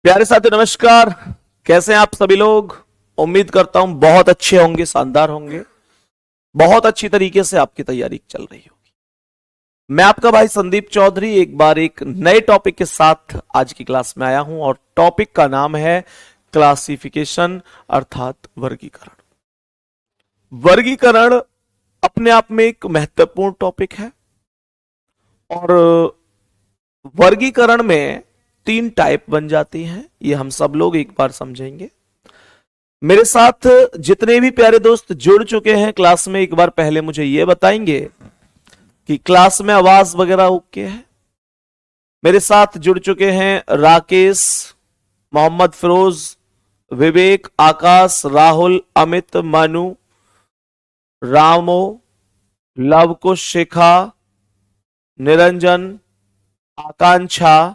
प्यारे साथी नमस्कार। कैसे हैं आप सभी लोग? उम्मीद करता हूं बहुत अच्छे होंगे, शानदार होंगे। बहुत अच्छी तरीके से आपकी तैयारी चल रही होगी। मैं आपका भाई संदीप चौधरी एक बार एक नए टॉपिक के साथ आज की क्लास में आया हूं और टॉपिक का नाम है क्लासिफिकेशन अर्थात वर्गीकरण। वर्गीकरण अपने आप में एक महत्वपूर्ण टॉपिक है और वर्गीकरण में तीन टाइप बन जाती हैं। ये हम सब लोग एक बार समझेंगे। मेरे साथ जितने भी प्यारे दोस्त जुड़ चुके हैं क्लास में, एक बार पहले मुझे ये बताएंगे कि क्लास में आवाज वगैरह ओके है? मेरे साथ जुड़ चुके हैं राकेश, मोहम्मद फिरोज, विवेक, आकाश, राहुल, अमित, मनु, रामो, लवकुश, शिखा, निरंजन, आकांक्षा,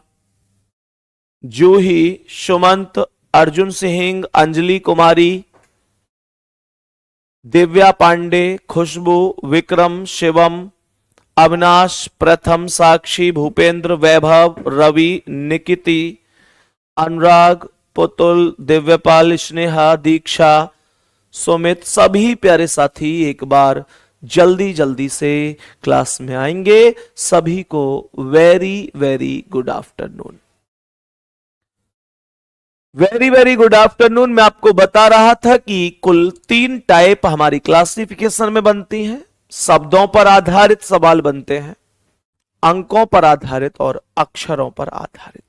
जूही, सुमंत, अर्जुन सिंह, अंजलि कुमारी, दिव्या पांडे, खुशबू, विक्रम, शिवम, अविनाश, प्रथम, साक्षी, भूपेंद्र, वैभव, रवि, निकिति, अनुराग, पुतुल, दिव्यपाल, स्नेहा, दीक्षा, सुमित, सभी प्यारे साथी एक बार जल्दी जल्दी से क्लास में आएंगे। सभी को very very good afternoon. Very very good afternoon. मैं आपको बता रहा था कि कुल तीन टाइप हमारी क्लासिफिकेशन में बनती हैं। शब्दों पर आधारित सवाल बनते हैं, अंकों पर आधारित और अक्षरों पर आधारित।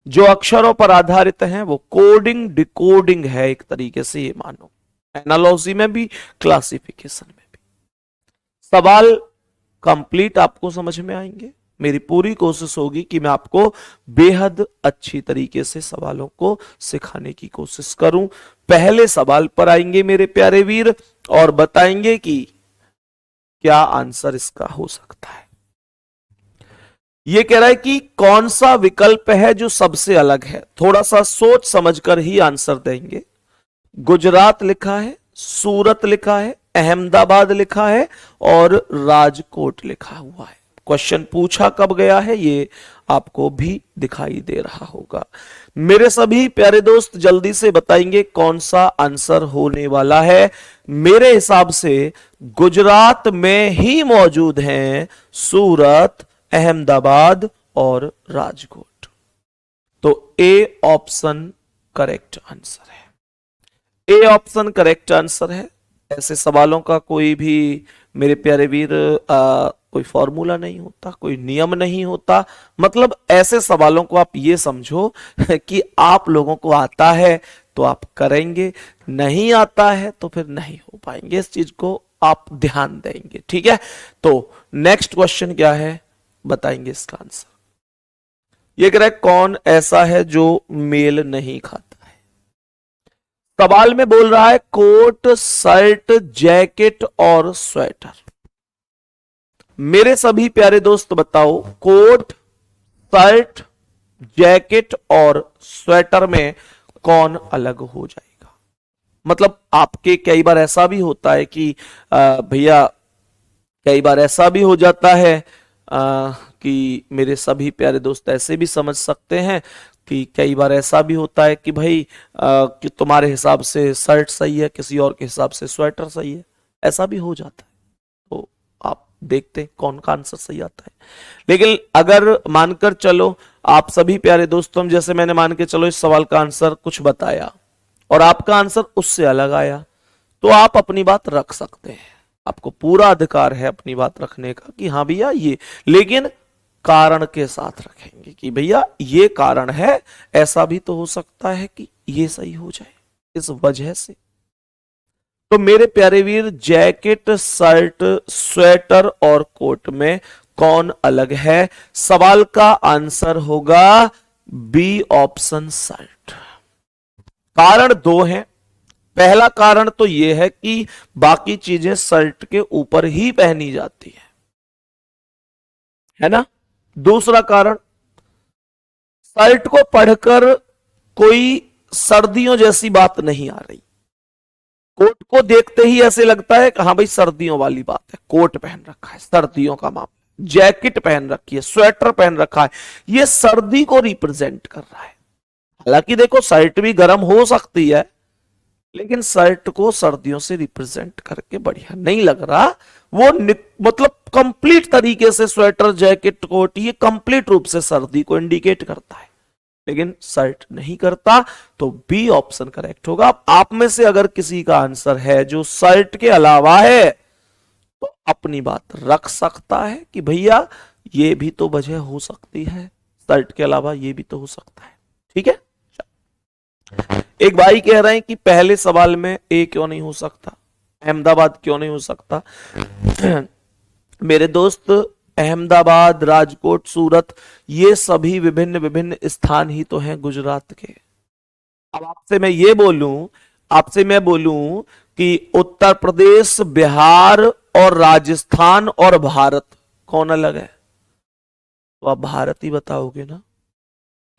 जो अक्षरों पर आधारित हैं वो कोडिंग डिकोडिंग है एक तरीके से, ये मानो एनालॉजी में भी, क्लासिफिकेशन में भी। सवाल कंप्लीट आपको समझ में आएंगे। मेरी पूरी कोशिश होगी कि मैं आपको बेहद अच्छी तरीके से सवालों को सिखाने की कोशिश करूं। पहले सवाल पर आएंगे मेरे प्यारे वीर और बताएंगे कि क्या आंसर इसका हो सकता है। यह कह रहा है कि कौन सा विकल्प है जो सबसे अलग है। थोड़ा सा सोच समझकर ही आंसर देंगे। गुजरात लिखा है, सूरत लिखा है, अहमदाबाद लिखा है और राजकोट लिखा हुआ है। क्वेश्चन पूछा कब गया है ये आपको भी दिखाई दे रहा होगा। मेरे सभी प्यारे दोस्त जल्दी से बताएंगे कौन सा आंसर होने वाला है। मेरे हिसाब से गुजरात में ही मौजूद हैं सूरत, अहमदाबाद और राजकोट। तो ए ऑप्शन करेक्ट आंसर है। ए ऑप्शन करेक्ट आंसर है। ऐसे सवालों का कोई भी मेरे प्यारे वीर कोई फॉर्मूला नहीं होता, कोई नियम नहीं होता। मतलब ऐसे सवालों को आप ये समझो कि आप लोगों को आता है तो आप करेंगे, नहीं आता है तो फिर नहीं हो पाएंगे। इस चीज को आप ध्यान देंगे, ठीक है। तो नेक्स्ट क्वेश्चन क्या है बताएंगे इसका आंसर। ये कह रहा है कौन ऐसा है जो मेल नहीं खाता। सवाल में बोल रहा है कोट, शर्ट, जैकेट और स्वेटर। मेरे सभी प्यारे दोस्त बताओ, कोट, शर्ट, जैकेट और स्वेटर में कौन अलग हो जाएगा। मतलब आपके कई बार ऐसा भी होता है कि भैया, कई बार ऐसा भी हो जाता है कि मेरे सभी प्यारे दोस्त ऐसे भी समझ सकते हैं कि कई बार ऐसा भी होता है कि भाई कि तुम्हारे हिसाब से शर्ट सही है, किसी और के हिसाब से स्वेटर सही है। ऐसा भी हो जाता है। तो आप देखते हैं कौन का आंसर सही आता है। लेकिन अगर मानकर चलो आप सभी प्यारे दोस्तों, जैसे मैंने मान के चलो इस सवाल का आंसर कुछ बताया और आपका आंसर उससे अलग आया, तो आप अपनी बात रख सकते हैं। आपको पूरा अधिकार है अपनी बात रखने का कि हाँ भैया ये, लेकिन कारण के साथ रखेंगे कि भैया ये कारण है, ऐसा भी तो हो सकता है कि ये सही हो जाए इस वजह से। तो मेरे प्यारे वीर, जैकेट, शर्ट, स्वेटर और कोट में कौन अलग है? सवाल का आंसर होगा बी ऑप्शन, शर्ट। कारण दो हैं। पहला कारण तो यह है कि बाकी चीजें शर्ट के ऊपर ही पहनी जाती है ना। दूसरा कारण, शर्ट को पढ़कर कोई सर्दियों जैसी बात नहीं आ रही। कोट को देखते ही ऐसे लगता है कि हाँ भाई सर्दियों वाली बात है, कोट पहन रखा है, सर्दियों का मामला। जैकेट पहन रखी है, स्वेटर पहन रखा है, ये सर्दी को रिप्रेजेंट कर रहा है। हालांकि देखो शर्ट भी गर्म हो सकती है, लेकिन शर्ट को सर्दियों से रिप्रेजेंट करके बढ़िया नहीं लग रहा। वो मतलब कंप्लीट तरीके से स्वेटर जैकेट कोट ये कंप्लीट रूप से सर्दी को इंडिकेट करता है, लेकिन शर्ट नहीं करता। तो बी ऑप्शन करेक्ट होगा। आप में से अगर किसी का आंसर है जो शर्ट के अलावा है तो अपनी बात रख सकता है कि भैया ये भी तो वजह हो सकती है, शर्ट के अलावा ये भी तो हो सकता है। ठीक है, एक भाई कह रहे हैं कि पहले सवाल में ए क्यों नहीं हो सकता, अहमदाबाद क्यों नहीं हो सकता। मेरे दोस्त अहमदाबाद, राजकोट, सूरत ये सभी विभिन्न विभिन्न स्थान ही तो हैं गुजरात के। अब आपसे मैं बोलूं कि उत्तर प्रदेश, बिहार और राजस्थान और भारत कौन अलग है, तो आप भारत ही बताओगे ना,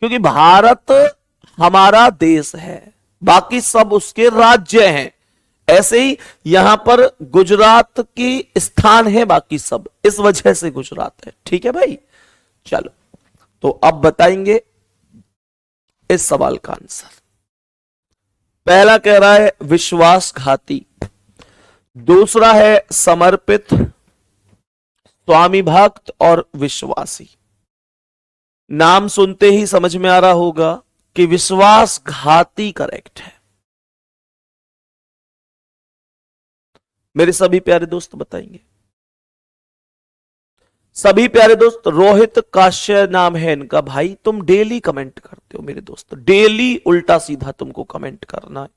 क्योंकि भारत हमारा देश है, बाकी सब उसके राज्य हैं। ऐसे ही यहां पर गुजरात की स्थान है, बाकी सब, इस वजह से गुजरात है। ठीक है भाई, चलो तो अब बताएंगे इस सवाल का आंसर। पहला कह रहा है विश्वासघाती, दूसरा है समर्पित, स्वामी भक्त और विश्वासी। नाम सुनते ही समझ में आ रहा होगा कि विश्वासघाती करेक्ट है। मेरे सभी प्यारे दोस्त बताएंगे। सभी प्यारे दोस्त, रोहित काश्य नाम है इनका। भाई तुम डेली कमेंट करते हो मेरे दोस्त, डेली उल्टा सीधा तुमको कमेंट करना है।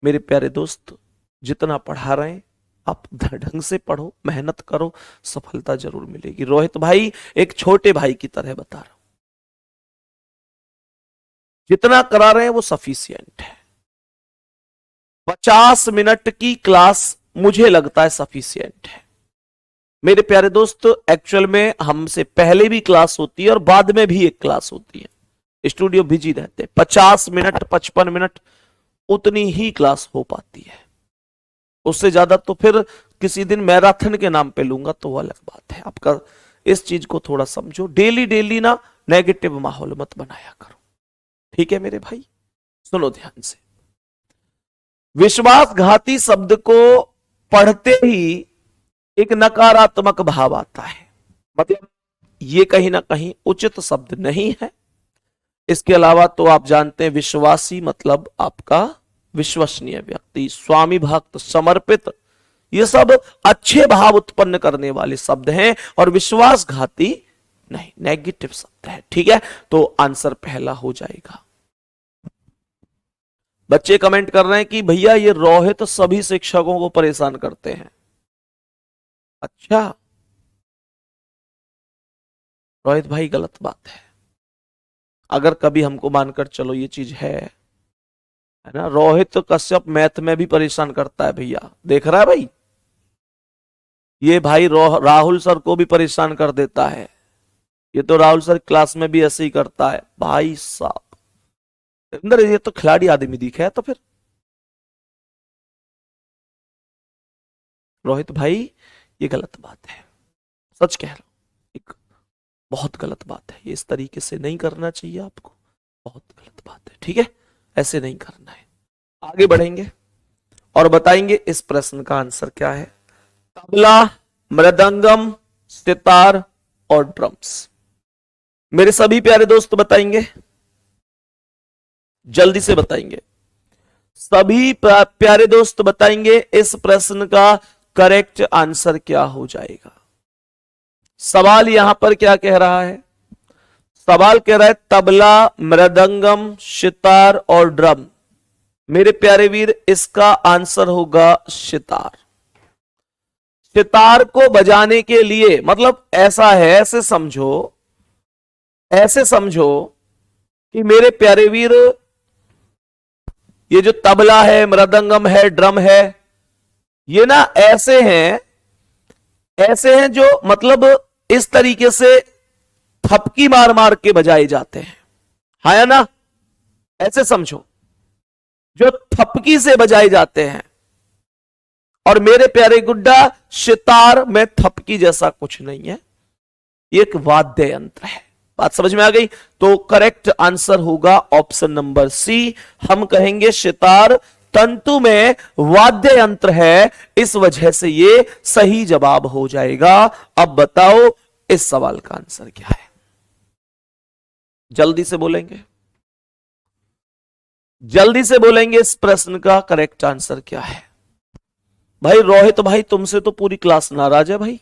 मेरे प्यारे दोस्त, जितना पढ़ा रहे हैं आप ढंग से पढ़ो, मेहनत करो, सफलता जरूर मिलेगी। रोहित भाई एक छोटे भाई की तरह बता रहा हूं, जितना करा रहे हैं वो सफिशियंट है। 50 मिनट की क्लास मुझे लगता है सफिशियंट है। मेरे प्यारे दोस्त, एक्चुअल में हमसे पहले भी क्लास होती है और बाद में भी एक क्लास होती है, स्टूडियो बिजी रहते हैं। 50 मिनट 55 मिनट उतनी ही क्लास हो पाती है, उससे ज्यादा तो फिर किसी दिन मैराथन के नाम पे लूंगा तो वो अलग बात है। आपका इस चीज को थोड़ा समझो, डेली डेली ना नेगेटिव माहौल मत बनाया करो। ठीक है मेरे भाई, सुनो ध्यान से। विश्वासघाती शब्द को पढ़ते ही एक नकारात्मक भाव आता है, मतलब ये कहीं ना कहीं उचित शब्द नहीं है। इसके अलावा तो आप जानते हैं विश्वासी मतलब आपका विश्वसनीय व्यक्ति, स्वामी भक्त, समर्पित, ये सब अच्छे भाव उत्पन्न करने वाले शब्द हैं, और विश्वासघाती नहीं, नेगेटिव शब्द है। ठीक है, तो आंसर पहला हो जाएगा। बच्चे कमेंट कर रहे हैं कि भैया ये रोहित सभी शिक्षकों को परेशान करते हैं। अच्छा रोहित भाई, गलत बात है। अगर कभी हमको मानकर चलो ये चीज है ना, रोहित कश्यप मैथ में भी परेशान करता है भैया, देख रहा है भाई, ये भाई राहुल सर को भी परेशान कर देता है। ये तो राहुल सर क्लास में भी ऐसे ही करता है भाई साहब। अंदर ये तो खिलाड़ी आदमी दिखा है। तो फिर रोहित भाई ये गलत बात है, सच कह रहा हूं, एक बहुत गलत बात है। ये इस तरीके से नहीं करना चाहिए आपको, बहुत गलत बात है। ठीक है, ऐसे नहीं करना है। आगे बढ़ेंगे और बताएंगे इस प्रश्न का आंसर क्या है। तबला, मृदंगम, सितार और ड्रम्स। मेरे सभी प्यारे दोस्त बताएंगे, जल्दी से बताएंगे। सभी प्यारे दोस्त बताएंगे इस प्रश्न का करेक्ट आंसर क्या हो जाएगा। सवाल यहां पर क्या कह रहा है? सवाल कह रहा है तबला, मृदंगम, सितार और ड्रम। मेरे प्यारे वीर, इसका आंसर होगा सितार। सितार को बजाने के लिए, मतलब ऐसा है, ऐसे समझो कि मेरे प्यारे वीर, ये जो तबला है, मृदंगम है, ड्रम है, ये ना ऐसे हैं जो मतलब इस तरीके से थपकी मार मार के बजाए जाते हैं, है ना? ऐसे समझो, जो थपकी से बजाए जाते हैं। और मेरे प्यारे गुड्डा, सितार में थपकी जैसा कुछ नहीं है, एक वाद्य यंत्र है। बात समझ में आ गई? तो करेक्ट आंसर होगा ऑप्शन नंबर सी। हम कहेंगे सितार तंतु में वाद्य यंत्र है, इस वजह से ये सही जवाब हो जाएगा। अब बताओ इस सवाल का आंसर क्या है? जल्दी से बोलेंगे, जल्दी से बोलेंगे, इस प्रश्न का करेक्ट आंसर क्या है? भाई रोहित भाई, तुमसे तो पूरी क्लास नाराज है भाई।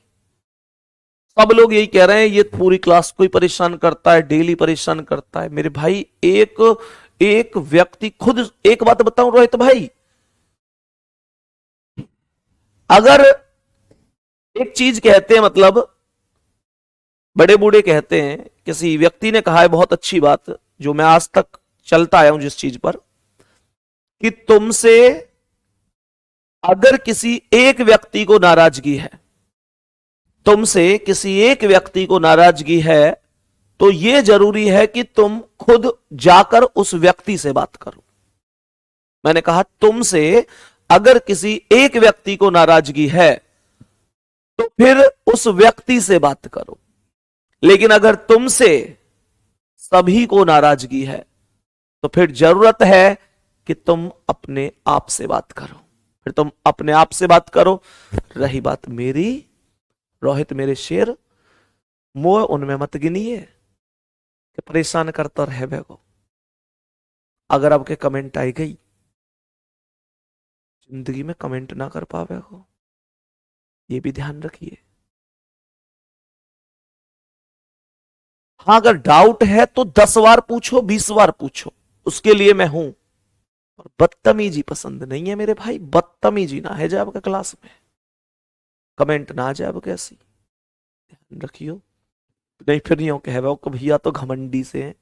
सब लोग यही कह रहे हैं ये पूरी क्लास को ही परेशान करता है, डेली परेशान करता है। मेरे भाई एक व्यक्ति खुद, एक बात बताऊं रोहित भाई, अगर एक चीज कहते हैं, मतलब बड़े बूढ़े कहते हैं, किसी व्यक्ति ने कहा है बहुत अच्छी बात, जो मैं आज तक चलता आया हूं जिस चीज पर, कि तुमसे अगर किसी एक व्यक्ति को नाराजगी है, तुमसे किसी एक व्यक्ति को नाराजगी है, तो यह जरूरी है कि तुम खुद जाकर उस व्यक्ति से बात करो। मैंने कहा तुमसे अगर किसी एक व्यक्ति को नाराजगी है तो फिर उस व्यक्ति से बात करो, लेकिन अगर तुमसे सभी को नाराजगी है तो फिर जरूरत है कि तुम अपने आप से बात करो, फिर तुम अपने आप से बात करो। रही बात मेरी, रोहित मेरे शेर, मोह उनमें मत गिनिए कि परेशान करता रहे बेगो। अगर आपके कमेंट आई गई, जिंदगी में कमेंट ना कर पावे हो, ये भी ध्यान रखिए। हाँ, अगर डाउट है तो 10 बार पूछो, 20 बार पूछो, उसके लिए मैं हूं। और बदतमीजी पसंद नहीं है मेरे भाई, बदतमीजी ना है जाए आपका क्लास में, कमेंट ना आ जाए आपके ऐसी, ध्यान रखियो। नहीं फिर नहीं हो कह वो भैया तो घमंडी से हैं।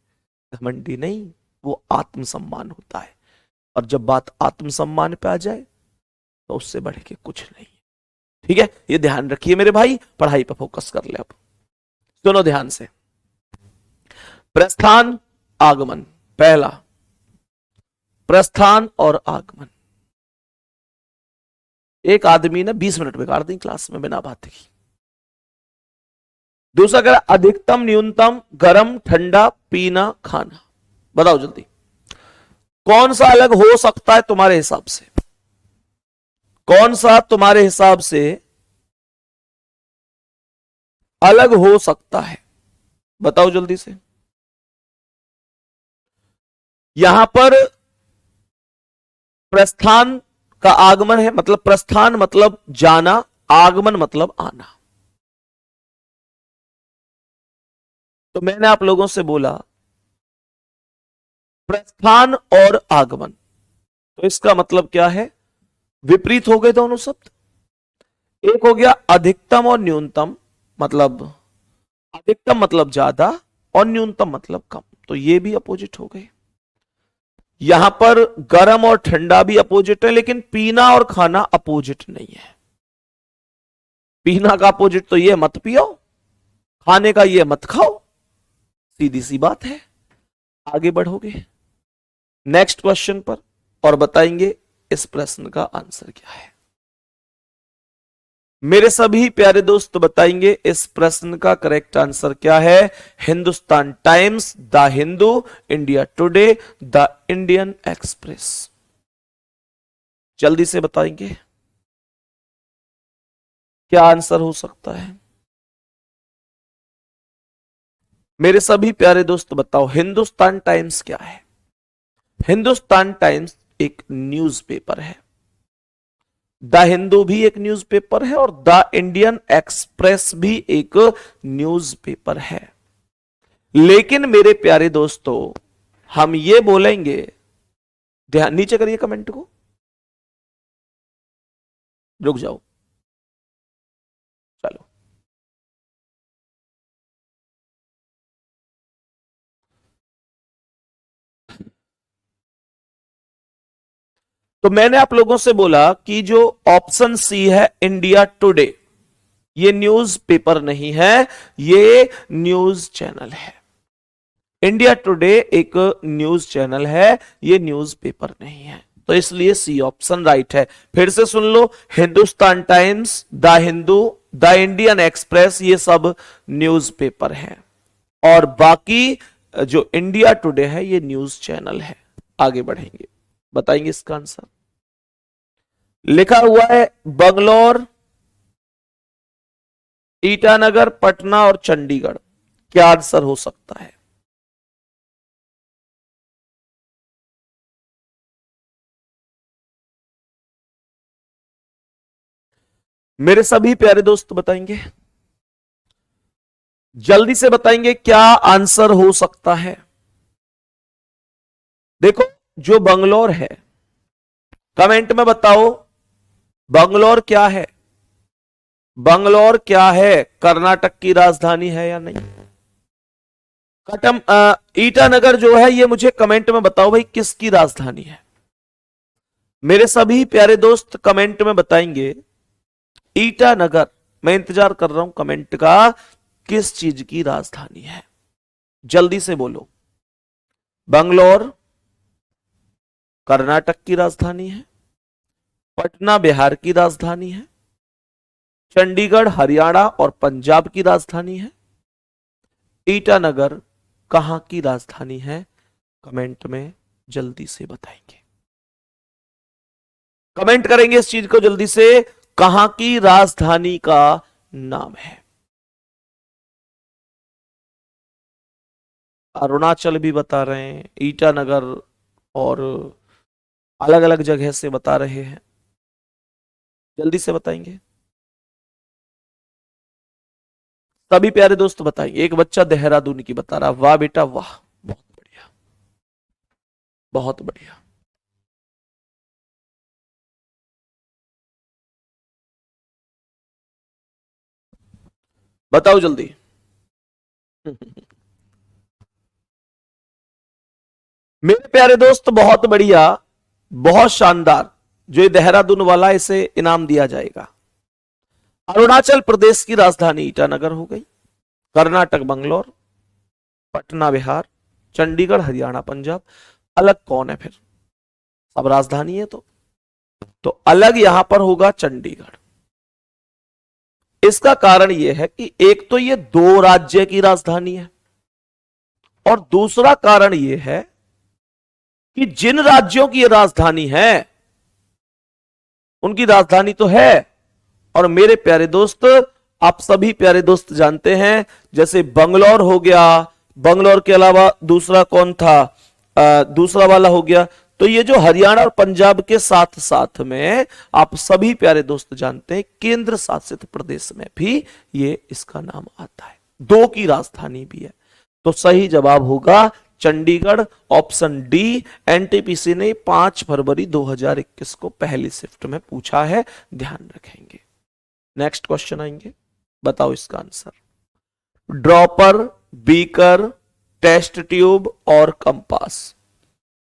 घमंडी नहीं, वो आत्मसम्मान होता है, और जब बात आत्मसम्मान पे आ जाए तो उससे बढ़ के कुछ नहीं। ठीक है, ये ध्यान रखिए मेरे भाई, पढ़ाई पर फोकस कर ले। अब सुनो ध्यान से, प्रस्थान आगमन, पहला प्रस्थान और आगमन। एक आदमी ने 20 मिनट बिगाड़ दी क्लास में बिना बात की। दूसरा कह रहा अधिकतम न्यूनतम, गर्म ठंडा, पीना खाना। बताओ जल्दी, कौन सा अलग हो सकता है तुम्हारे हिसाब से? कौन सा तुम्हारे हिसाब से अलग हो सकता है? बताओ जल्दी से। यहां पर प्रस्थान का आगमन है, मतलब प्रस्थान मतलब जाना, आगमन मतलब आना। तो मैंने आप लोगों से बोला प्रस्थान और आगमन, तो इसका मतलब क्या है? विपरीत हो गए दोनों शब्द। एक हो गया अधिकतम और न्यूनतम, मतलब अधिकतम मतलब ज्यादा और न्यूनतम मतलब कम, तो ये भी अपोजिट हो गए। यहां पर गर्म और ठंडा भी अपोजिट है, लेकिन पीना और खाना अपोजिट नहीं है। पीना का अपोजिट तो ये मत पियो, खाने का ये मत खाओ, सीधी सी बात है। आगे बढ़ोगे नेक्स्ट क्वेश्चन पर और बताएंगे इस प्रश्न का आंसर क्या है। मेरे सभी प्यारे दोस्त बताएंगे इस प्रश्न का करेक्ट आंसर क्या है। Hindustan Times, the Hindu, India today, the Indian express. जल्दी से बताएंगे क्या आंसर हो सकता है। मेरे सभी प्यारे दोस्त बताओ हिंदुस्तान टाइम्स क्या है। हिंदुस्तान टाइम्स एक न्यूज़पेपर है, द हिंदू भी एक न्यूज़पेपर है और द इंडियन एक्सप्रेस भी एक न्यूज़पेपर है। लेकिन मेरे प्यारे दोस्तों हम ये बोलेंगे, ध्यान नीचे करिए कमेंट को, रुक जाओ, चलो तो मैंने आप लोगों से बोला कि जो ऑप्शन सी है इंडिया टुडे, ये न्यूज पेपर नहीं है, ये न्यूज चैनल है। इंडिया टुडे एक न्यूज चैनल है, ये न्यूज पेपर नहीं है, तो इसलिए सी ऑप्शन राइट है। फिर से सुन लो, Hindustan Times, the Hindu, the Indian Express, ये सब न्यूज पेपर है। और बाकी जो इंडिया टुडे है ये न्यूज चैनल है। आगे बढ़ेंगे, बताएंगे इसका आंसर। लिखा हुआ है बंगलौर, ईटानगर, पटना और चंडीगढ़। क्या आंसर हो सकता है? मेरे सभी प्यारे दोस्त बताएंगे, जल्दी से बताएंगे क्या आंसर हो सकता है। देखो, जो बंगलौर है, कमेंट में बताओ बंगलौर क्या है। बंगलौर क्या है? कर्नाटक की राजधानी है या नहीं? कटम ईटानगर जो है ये मुझे कमेंट में बताओ भाई किसकी राजधानी है। मेरे सभी प्यारे दोस्त कमेंट में बताएंगे ईटानगर, मैं इंतजार कर रहा हूं कमेंट का, किस चीज की राजधानी है। जल्दी से बोलो। बंगलौर कर्नाटक की राजधानी है, पटना बिहार की राजधानी है, चंडीगढ़ हरियाणा और पंजाब की राजधानी है, ईटानगर कहां की राजधानी है? कमेंट में जल्दी से बताएंगे। कमेंट करेंगे इस चीज को जल्दी से, कहां की राजधानी का नाम है। अरुणाचल भी बता रहे हैं, ईटानगर और अलग अलग जगह से बता रहे हैं। जल्दी से बताएंगे सभी प्यारे दोस्त बताएंगे। एक बच्चा देहरादून की बता रहा, वाह बेटा वाह, बहुत बढ़िया, बहुत बढ़िया। बताओ जल्दी। मेरे प्यारे दोस्त बहुत बढ़िया, बहुत शानदार। जो ये देहरादून वाला, इसे इनाम दिया जाएगा। अरुणाचल प्रदेश की राजधानी ईटानगर हो गई, कर्नाटक बंगलौर, पटना बिहार, चंडीगढ़ हरियाणा पंजाब। अलग कौन है फिर? सब राजधानी है तो अलग यहां पर होगा चंडीगढ़। इसका कारण यह है कि एक तो ये दो राज्य की राजधानी है, और दूसरा कारण यह है कि जिन राज्यों की ये राजधानी है उनकी राजधानी तो है। और मेरे प्यारे दोस्त, आप सभी प्यारे दोस्त जानते हैं, जैसे बंगलौर हो गया, बंगलौर के अलावा दूसरा कौन था? दूसरा वाला हो गया। तो ये जो हरियाणा और पंजाब के साथ साथ में आप सभी प्यारे दोस्त जानते हैं केंद्र शासित प्रदेश में भी ये इसका नाम आता है। दो की राजधानी भी है। तो सही जवाब होगा चंडीगढ़, ऑप्शन डी। एनटीपीसी ने 5 फरवरी 2021 को पहली शिफ्ट में पूछा है, ध्यान रखेंगे। नेक्स्ट क्वेश्चन आएंगे, बताओ इसका answer. Dropper, beaker, test tube और कंपास।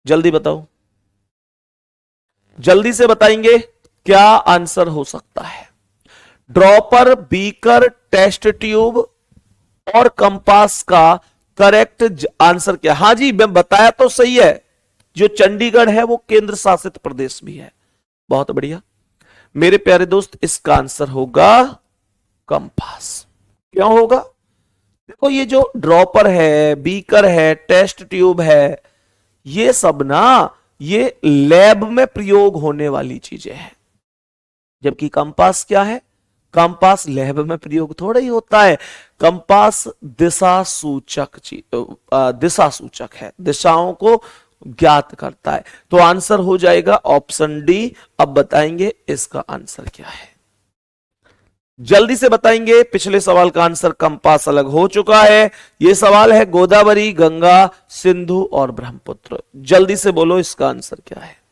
जल्दी बताओ, जल्दी से बताएंगे क्या आंसर हो सकता है। ड्रॉपर, बीकर, टेस्ट ट्यूब और कंपास का करेक्ट आंसर क्या? हां जी, मैं बताया तो सही है, जो चंडीगढ़ है वो केंद्र शासित प्रदेश भी है। बहुत बढ़िया मेरे प्यारे दोस्त, इसका आंसर होगा कंपास। क्यों होगा? देखो, ये जो ड्रॉपर है, बीकर है, टेस्ट ट्यूब है, ये सब ना ये लैब में प्रयोग होने वाली चीजें हैं। जबकि कंपास क्या है? कंपास लैब में प्रयोग थोड़ा ही होता है। कंपास दिशा सूचक दिशा सूचक है, दिशाओं को ज्ञात करता है। तो आंसर हो जाएगा ऑप्शन डी। अब बताएंगे इसका आंसर क्या है, जल्दी से बताएंगे। पिछले सवाल का आंसर कंपास अलग हो चुका है। यह सवाल है गोदावरी, गंगा, सिंधु और ब्रह्मपुत्र। जल्दी से बोलो इसका आंसर क्या है।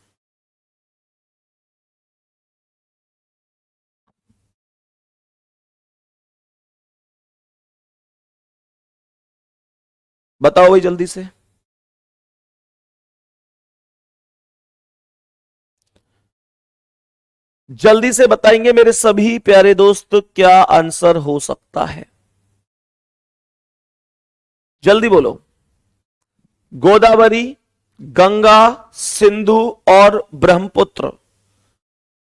बताओ भाई जल्दी से। जल्दी से बताएंगे मेरे सभी प्यारे दोस्त क्या आंसर हो सकता है। जल्दी बोलो। गोदावरी, गंगा, सिंधु और ब्रह्मपुत्र।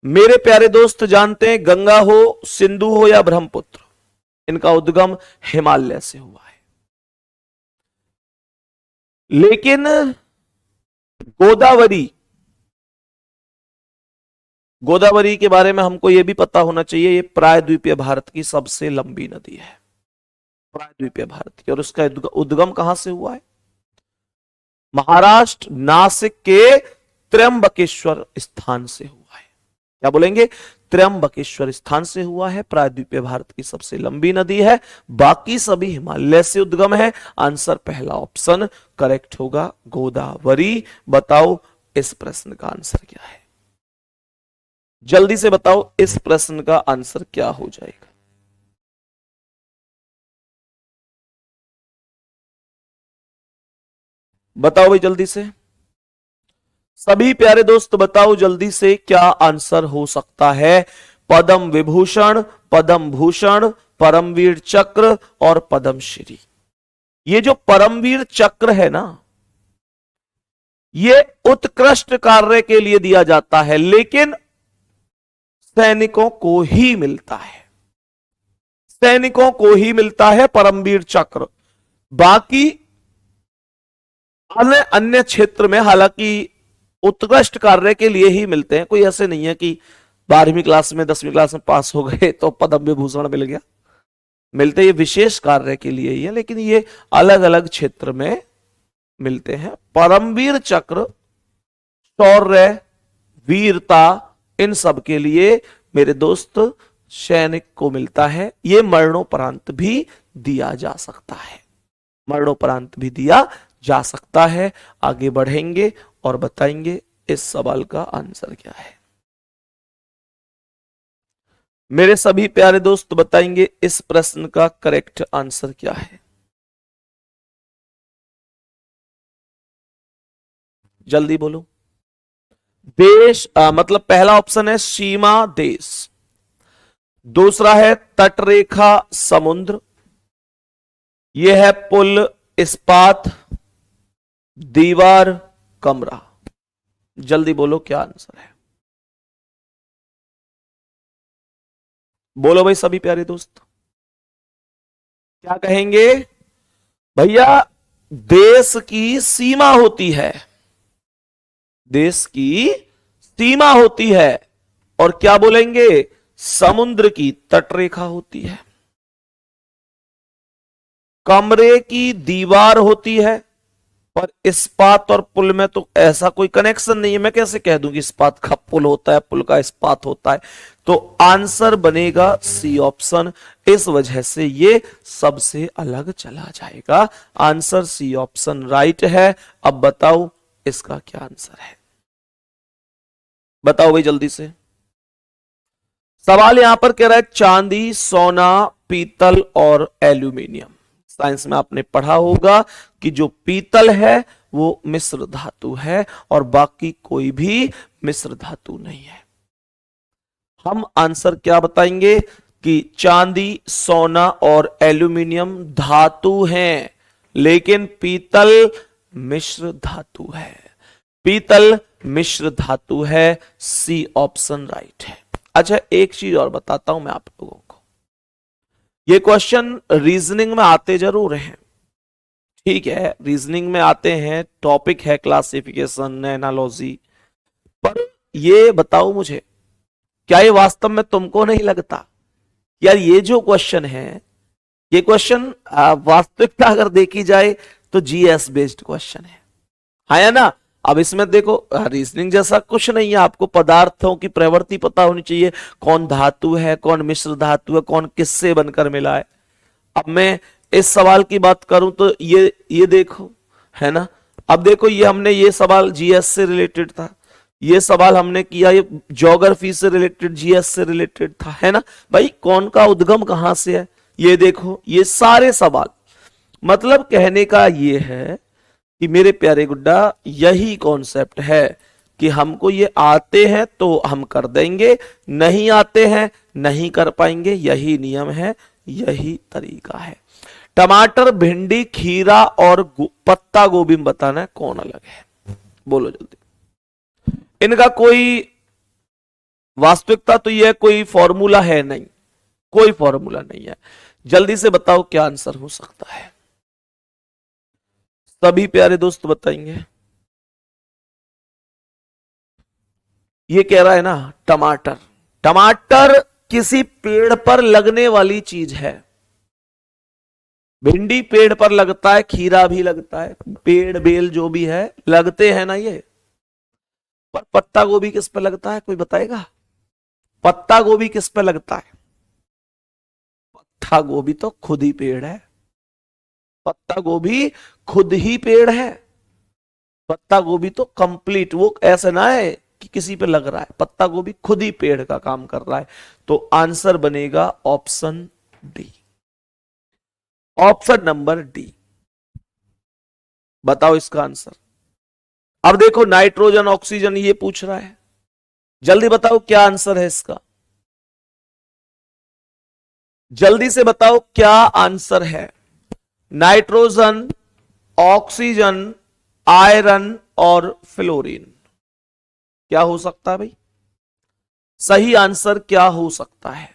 मेरे प्यारे दोस्त जानते हैं गंगा हो, सिंधु हो या ब्रह्मपुत्र, इनका उद्गम हिमालय से हुआ है। लेकिन गोदावरी, गोदावरी के बारे में हमको यह भी पता होना चाहिए, ये प्रायद्वीपीय भारत की सबसे लंबी नदी है, प्रायद्वीपीय भारत की। और उसका उद्गम कहां से हुआ है? महाराष्ट्र नासिक के त्र्यंबकेश्वर स्थान से हुआ है। क्या बोलेंगे? त्र्यंबकेश्वर स्थान से हुआ है। प्रायद्वीपीय भारत की सबसे लंबी नदी है, बाकी सभी हिमालय से उद्गम है। आंसर पहला ऑप्शन करेक्ट होगा, गोदावरी। बताओ इस प्रश्न का आंसर क्या है? जल्दी से बताओ इस प्रश्न का आंसर क्या हो जाएगा? बताओ भाई जल्दी से, सभी प्यारे दोस्त बताओ जल्दी से, क्या आंसर हो सकता है? पद्म विभूषण, पद्म भूषण, परमवीर चक्र और पद्मश्री। ये जो परमवीर चक्र है ना, ये उत्कृष्ट कार्य के लिए दिया जाता है, लेकिन सैनिकों को ही मिलता है, सैनिकों को ही मिलता है परमवीर चक्र। बाकी अन्य अन्य क्षेत्र में हालांकि उत्कृष्ट कार्य के लिए ही मिलते हैं। कोई ऐसे नहीं है कि 12वीं क्लास में 10वीं क्लास में पास हो गए तो पद्म विभूषण मिल गया, मिलते ये विशेष कार्य के लिए ही है, लेकिन ये अलग अलग क्षेत्र में मिलते हैं। परमवीर चक्र शौर्य, वीरता, इन सब के लिए मेरे दोस्त सैनिक को मिलता है। ये मरणोपरांत भी दिया जा सकता है, मरणोपरांत भी दिया जा सकता है। आगे बढ़ेंगे और बताएंगे इस सवाल का आंसर क्या है। मेरे सभी प्यारे दोस्त बताएंगे इस प्रश्न का करेक्ट आंसर क्या है? जल्दी बोलो। देश मतलब पहला ऑप्शन है सीमा देश, दूसरा है तटरेखा समुद्र, यह है पुल, इस्पात, दीवार, कमरा। जल्दी बोलो क्या आंसर है? बोलो भाई सभी प्यारे दोस्त, क्या कहेंगे? भैया देश की सीमा होती है, देश की सीमा होती है, और क्या बोलेंगे? समुद्र की तटरेखा होती है, कमरे की दीवार होती है। पर इस्पात और पुल में तो ऐसा कोई कनेक्शन नहीं है, मैं कैसे कह दूं कि इस्पात का पुल होता है, पुल का इस्पात होता है? तो आंसर बनेगा सी ऑप्शन। इस वजह से ये सबसे अलग चला जाएगा। आंसर सी ऑप्शन राइट है। अब बताओ इसका क्या आंसर है? बताओ भाई जल्दी से। सवाल यहां पर कह रहा है चांदी, सोना, पीतल और एल्यूमिनियम। साइंस में आपने पढ़ा होगा कि जो पीतल है वो मिश्र धातु है और बाकी कोई भी मिश्र धातु नहीं है। हम आंसर क्या बताएंगे कि चांदी, सोना और एल्यूमिनियम धातु हैं, लेकिन पीतल मिश्र धातु है, पीतल मिश्र धातु है। सी ऑप्शन राइट है। अच्छा एक चीज और बताता हूं मैं आप लोगों को, ये क्वेश्चन रीजनिंग में आते जरूर हैं, ठीक है, रीजनिंग में आते हैं, टॉपिक है क्लासिफिकेशन, एनालॉजी। पर ये बताओ मुझे, क्या ये वास्तव में तुमको नहीं लगता यार ये जो क्वेश्चन है, ये क्वेश्चन वास्तविकता अगर देखी जाए तो जीएस बेस्ड क्वेश्चन है या ना? अब इसमें देखो रीजनिंग जैसा कुछ नहीं है, आपको पदार्थों की प्रवृत्ति पता होनी चाहिए, कौन धातु है, कौन मिश्र धातु है, कौन किससे बनकर मिला है। अब मैं इस सवाल की बात करूं तो ये देखो, है ना? अब देखो ये हमने ये सवाल जीएस से रिलेटेड था, ये सवाल हमने किया ये ज्योग्राफी से रिलेटेड, जीएस से रिलेटेड था, है ना भाई? कौन का उद्गम कहां से है ये देखो, ये सारे सवाल। मतलब कहने का ये है कि मेरे प्यारे गुड्डा यही कॉन्सेप्ट है कि हमको ये आते हैं तो हम कर देंगे, नहीं आते हैं नहीं कर पाएंगे, यही नियम है, यही तरीका है। टमाटर, भिंडी, खीरा और पत्ता गोभी में बताना है कौन अलग है, बोलो जल्दी। इनका कोई वास्तविकता तो यह कोई फॉर्मूला है नहीं, कोई फॉर्मूला नहीं है। जल्दी से बताओ क्या आंसर हो सकता है? सभी प्यारे दोस्त बताएंगे। ये कह रहा है ना टमाटर। टमाटर किसी पेड़ पर लगने वाली चीज है। भिंडी पेड़ पर लगता है, खीरा भी लगता है, पेड़ बेल जो भी है लगते हैं ना ये। पर पत्ता गोभी किस पर लगता है, कोई बताएगा? पत्ता गोभी किस पर लगता है? पत्ता गोभी तो खुद ही पेड़ है। पत्ता गोभी खुद ही पेड़ है। पत्ता गोभी तो कंप्लीट, वो ऐसा ना है कि किसी पे लग रहा है, पत्ता गोभी खुद ही पेड़ का काम कर रहा है। तो आंसर बनेगा option D. Option number D. बताओ इसका आंसर। अब देखो नाइट्रोजन ऑक्सीजन ये पूछ रहा है, जल्दी बताओ क्या आंसर है इसका। जल्दी से बताओ क्या आंसर है। नाइट्रोजन, ऑक्सीजन, आयरन और फ्लोरीन। क्या हो सकता है भाई? सही आंसर क्या हो सकता है?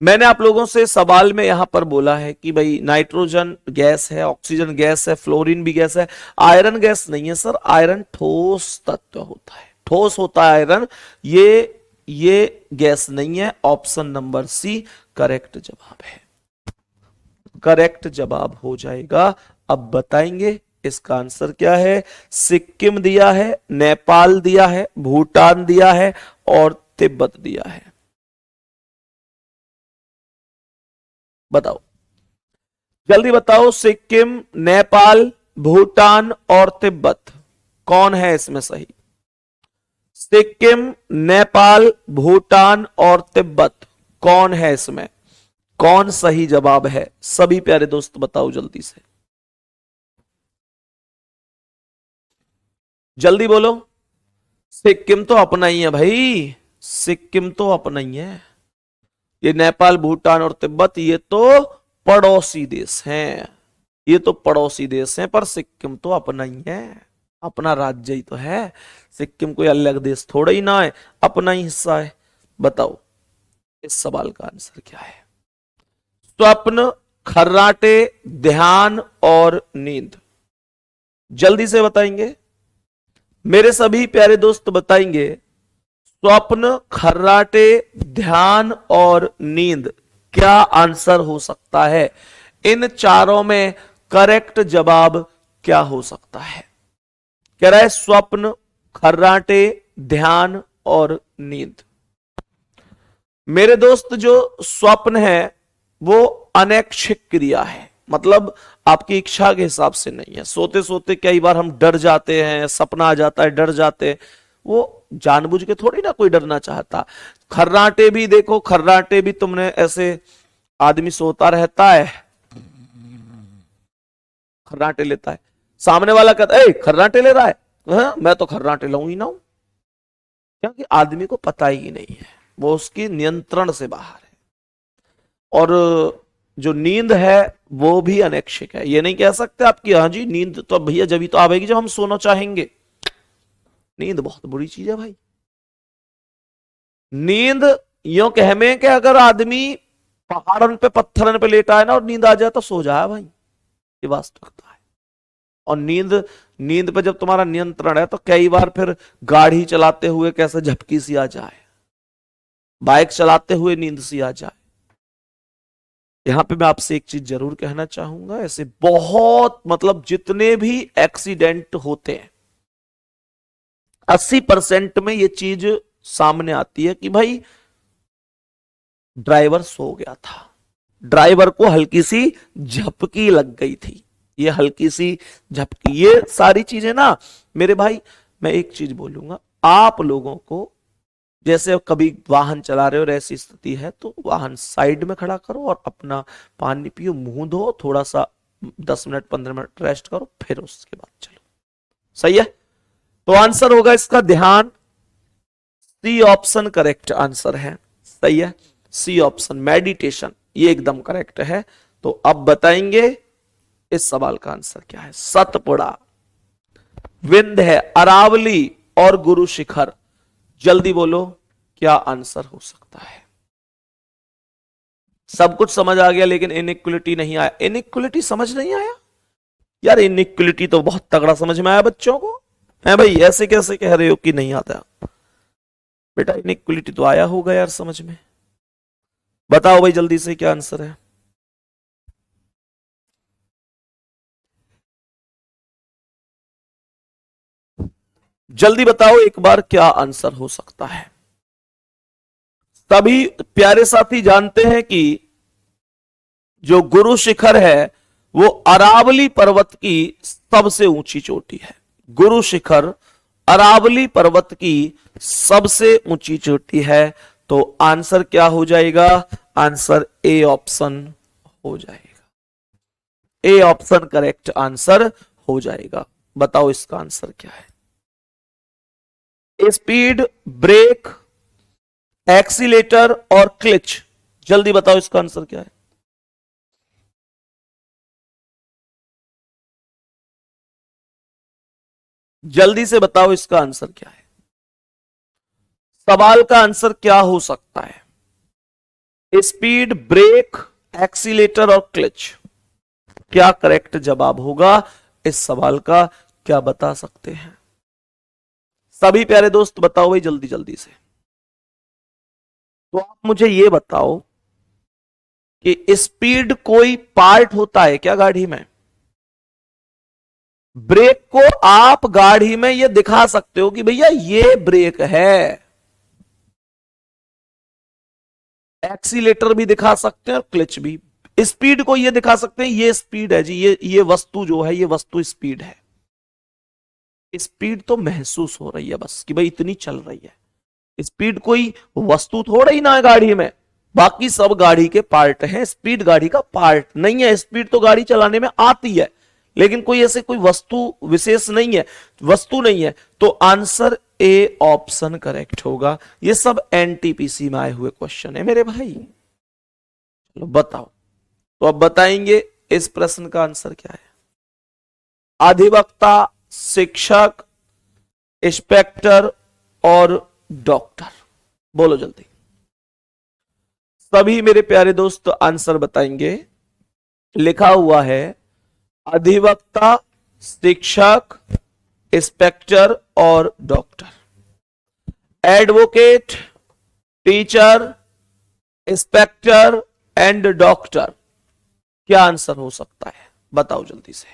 मैंने आप लोगों से सवाल में यहां पर बोला है कि भाई नाइट्रोजन गैस है, ऑक्सीजन गैस है, फ्लोरीन भी गैस है, आयरन गैस नहीं है सर। आयरन ठोस तत्व होता है, ठोस होता है आयरन। ये गैस नहीं है। ऑप्शन नंबर सी करेक्ट जवाब है। करेक्ट जवाब हो जाएगा। अब बताएंगे इसका आंसर क्या है। सिक्किम दिया है, नेपाल दिया है, भूटान दिया है और तिब्बत दिया है। बताओ जल्दी बताओ। सिक्किम, नेपाल, भूटान और तिब्बत कौन है इसमें सही? सिक्किम, नेपाल, भूटान और तिब्बत कौन है इसमें? कौन सही जवाब है? सभी प्यारे दोस्त बताओ जल्दी से, जल्दी बोलो। सिक्किम तो अपना ही है भाई, सिक्किम तो अपना ही है। ये नेपाल, भूटान और तिब्बत ये तो पड़ोसी देश हैं। ये तो पड़ोसी देश हैं, पर सिक्किम तो अपना ही है, अपना राज्य ही तो है। सिक्किम कोई अलग देश थोड़ा ही ना है, अपना ही हिस्सा है। बताओ इस सवाल का आंसर क्या है। स्वप्न, खर्राटे, ध्यान और नींद, जल्दी से बताएंगे मेरे सभी प्यारे दोस्त बताएंगे। स्वप्न, खर्राटे, ध्यान और नींद क्या आंसर हो सकता है? इन चारों में करेक्ट जवाब क्या हो सकता है? कह रहा है स्वप्न, खर्राटे, ध्यान और नींद। मेरे दोस्त जो स्वप्न है वो अनैच्छिक क्रिया है, मतलब आपकी इच्छा के हिसाब से नहीं है। सोते सोते कई बार हम डर जाते हैं, सपना आ जाता है, डर जाते हैं, वो जानबूझ के थोड़ी ना कोई डरना चाहता। खर्राटे भी देखो, खर्राटे भी तुमने ऐसे आदमी सोता रहता है, खर्राटे लेता है, सामने वाला कहता है खर्राटे ले रहा है, मैं तो खर्राटे लाऊं ही ना हूं, क्योंकि आदमी को पता ही नहीं है, वो उसकी नियंत्रण से बाहर है। और जो नींद है वो भी अनैच्छिक है। ये नहीं कह सकते आपकी हाँ जी नींद तो भैया जब ही तो आवेगी जब हम सोना चाहेंगे। नींद बहुत बुरी चीज है भाई। नींद यो कह में कि अगर आदमी पहाड़न पे पत्थरन पे लेटा है ना और नींद आ जाए तो सो जाए भाई, ये वास्तविकता है। और नींद नींद पे जब तुम्हारा नियंत्रण है तो कई बार फिर गाड़ी चलाते हुए कैसे झपकी सी आ जाए, बाइक चलाते हुए नींद सी आ जाए। यहां पे मैं आपसे एक चीज जरूर कहना चाहूंगा, ऐसे बहुत मतलब जितने भी एक्सीडेंट होते हैं 80% में ये चीज सामने आती है कि भाई ड्राइवर सो गया था, ड्राइवर को हल्की सी झपकी लग गई थी, ये हल्की सी झपकी, ये सारी चीजें ना मेरे भाई। मैं एक चीज बोलूंगा, आप लोगों को जैसे कभी वाहन चला रहे हो और ऐसी स्थिति है तो वाहन साइड में खड़ा करो और अपना पानी पियो, मुंह धो, थोड़ा सा 10 मिनट 15 मिनट रेस्ट करो, फिर उसके बाद चलो। सही है? तो आंसर होगा इसका ध्यान। सी ऑप्शन करेक्ट आंसर है। सही है, सी ऑप्शन मेडिटेशन, ये एकदम करेक्ट है। तो अब बताएंगे इस सवाल का आंसर क्या है। सतपुड़ा, विंध्य, अरावली और गुरु शिखर, जल्दी बोलो क्या आंसर हो सकता है। सब कुछ समझ आ गया लेकिन इनइक्वलिटी नहीं आया। इनइक्वलिटी समझ नहीं आया यार, इनइक्वलिटी तो बहुत तगड़ा समझ में आया बच्चों को है भाई, ऐसे कैसे कह रहे हो कि नहीं आता? बेटा इनइक्वलिटी तो आया होगा यार समझ में। बताओ भाई जल्दी से क्या आंसर है। जल्दी बताओ एक बार क्या आंसर हो सकता है। सभी प्यारे साथी जानते हैं कि जो गुरु शिखर है वो अरावली पर्वत की सबसे ऊंची चोटी है। गुरु शिखर अरावली पर्वत की सबसे ऊंची चोटी है। तो आंसर क्या हो जाएगा? आंसर ए ऑप्शन हो जाएगा। ए ऑप्शन करेक्ट आंसर हो जाएगा। बताओ इसका आंसर क्या है? स्पीड, ब्रेक, एक्सीलेटर और क्लच। जल्दी बताओ इसका आंसर क्या है? जल्दी से बताओ इसका आंसर क्या है। सवाल का आंसर क्या हो सकता है? स्पीड, ब्रेक, एक्सीलेटर और क्लच। क्या करेक्ट जवाब होगा इस सवाल का? क्या बता सकते हैं सभी प्यारे दोस्त? बताओ भाई जल्दी जल्दी से। तो आप मुझे ये बताओ कि स्पीड कोई पार्ट होता है क्या गाड़ी में? ब्रेक को आप गाड़ी में ये दिखा सकते हो कि भैया ये ब्रेक है। एक्सीलेटर भी दिखा सकते हैं और क्लच भी। स्पीड को ये दिखा सकते हैं ये स्पीड है जी, ये वस्तु जो है ये वस्तु स्पीड है। स्पीड तो महसूस हो रही है बस कि भाई इतनी चल रही है। स्पीड कोई वस्तु थोड़ा ही ना है गाड़ी में, बाकी सब गाड़ी के पार्ट हैं, स्पीड गाड़ी का पार्ट नहीं है। स्पीड तो गाड़ी चलाने में आती है लेकिन कोई ऐसे कोई वस्तु विशेष नहीं है, वस्तु नहीं है। तो आंसर ए ऑप्शन करेक्ट होगा। ये सब एनटीपीसी में आए हुए क्वेश्चन है मेरे भाई। चलो बताओ। तो अब बताएंगे इस प्रश्न का आंसर क्या है। अधिवक्ता, शिक्षक, इंस्पेक्टर और डॉक्टर। बोलो जल्दी। सभी मेरे प्यारे दोस्त आंसर बताएंगे। लिखा हुआ है अधिवक्ता, शिक्षक, इंस्पेक्टर और doctor. Advocate, teacher, inspector and doctor. क्या आंसर हो सकता है? बताओ जल्दी से,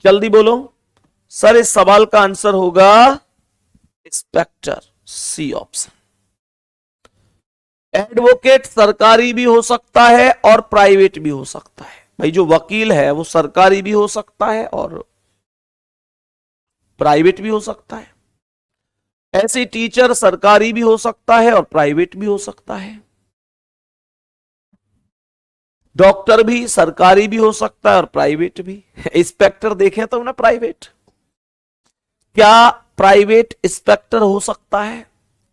जल्दी बोलो। सर इस सवाल का आंसर होगा इंस्पेक्टर, सी ऑप्शन। एडवोकेट सरकारी भी हो सकता है और प्राइवेट भी हो सकता है। भाई जो वकील है वो सरकारी भी हो सकता है और प्राइवेट भी हो सकता है। ऐसे टीचर सरकारी भी हो सकता है और प्राइवेट भी हो सकता है। डॉक्टर भी सरकारी भी हो सकता है और प्राइवेट भी। इंस्पेक्टर देखें तो ना प्राइवेट। क्या प्राइवेट इंस्पेक्टर हो सकता है?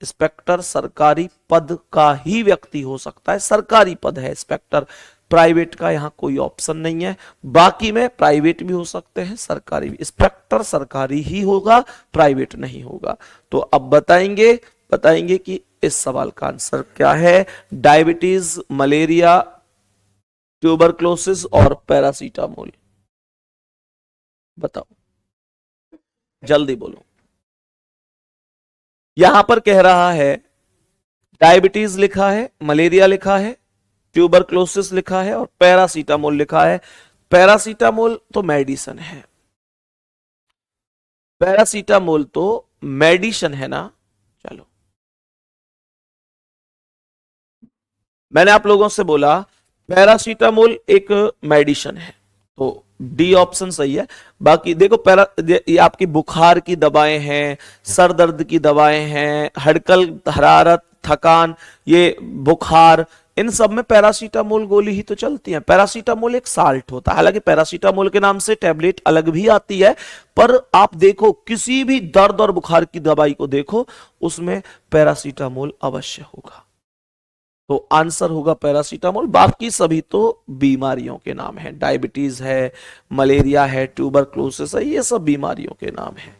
इंस्पेक्टर सरकारी पद का ही व्यक्ति हो सकता है, सरकारी पद है इंस्पेक्टर। प्राइवेट का यहां कोई ऑप्शन नहीं है। बाकी में प्राइवेट भी हो सकते हैं, सरकारी भी। इंस्पेक्टर सरकारी ही होगा, प्राइवेट नहीं होगा। तो अब बताएंगे कि इस सवाल का आंसर क्या है। डायबिटीज, मलेरिया, ट्यूबरक्लोसिस और पैरासीटामोल। बताओ जल्दी बोलो। यहां पर कह रहा है डायबिटीज लिखा है, मलेरिया लिखा है, ट्यूबरक्लोसिस लिखा है और पैरासीटामोल लिखा है। पैरासीटामोल तो मेडिसिन है, पैरासीटामोल तो मेडिसिन है ना। चलो मैंने आप लोगों से बोला पैरासीटामोल एक मेडिसिन है, तो डी ऑप्शन सही है। बाकी देखो ये आपकी बुखार की दवाएं हैं, सर दर्द की दवाएं हैं, हड़कल, हरारत, थकान, ये बुखार, इन सब में पैरासीटामोल गोली ही तो चलती है। पैरासीटामोल एक साल्ट होता है, हालांकि पैरासीटामोल के नाम से टैबलेट अलग भी आती है, पर आप देखो किसी भी दर्द और बुखार की दवाई को देखो उसमें पैरासीटामोल अवश्य होगा। तो आंसर होगा पैरासीटामोल। बाकी सभी तो बीमारियों के नाम है, डायबिटीज है, मलेरिया है, ट्यूबरक्लोसिस है, ये सब बीमारियों के नाम है।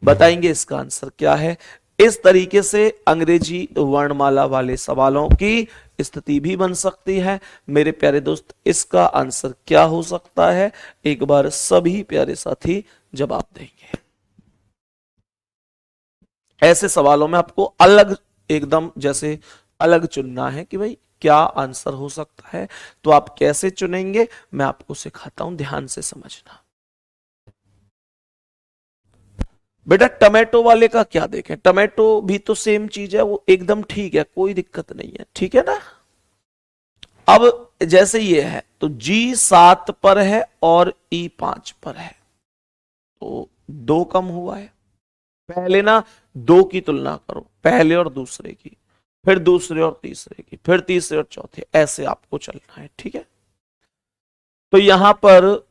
बताएंगे इसका आंसर क्या है। इस तरीके से अंग्रेजी वर्णमाला वाले सवालों की स्थिति भी बन सकती है। मेरे प्यारे दोस्त, इसका आंसर क्या हो सकता है, एक बार सभी प्यारे साथी जवाब देंगे। ऐसे सवालों में आपको अलग, एकदम जैसे अलग चुनना है कि भाई क्या आंसर हो सकता है। तो आप कैसे चुनेंगे, मैं आपको सिखाता हूं, ध्यान से समझना। बेटा टमाटो वाले का क्या देखें, टमाटो भी तो सेम चीज है, वो एकदम ठीक है, कोई दिक्कत नहीं है, ठीक है ना। अब जैसे ये है तो जी 7 पर है और ई 5 पर है, तो 2 कम हुआ है। पहले ना 2 की तुलना करो, पहले और दूसरे की, फिर दूसरे और तीसरे की, फिर तीसरे और चौथे, ऐसे आपको चलना है, ठीक है। तो यहां पर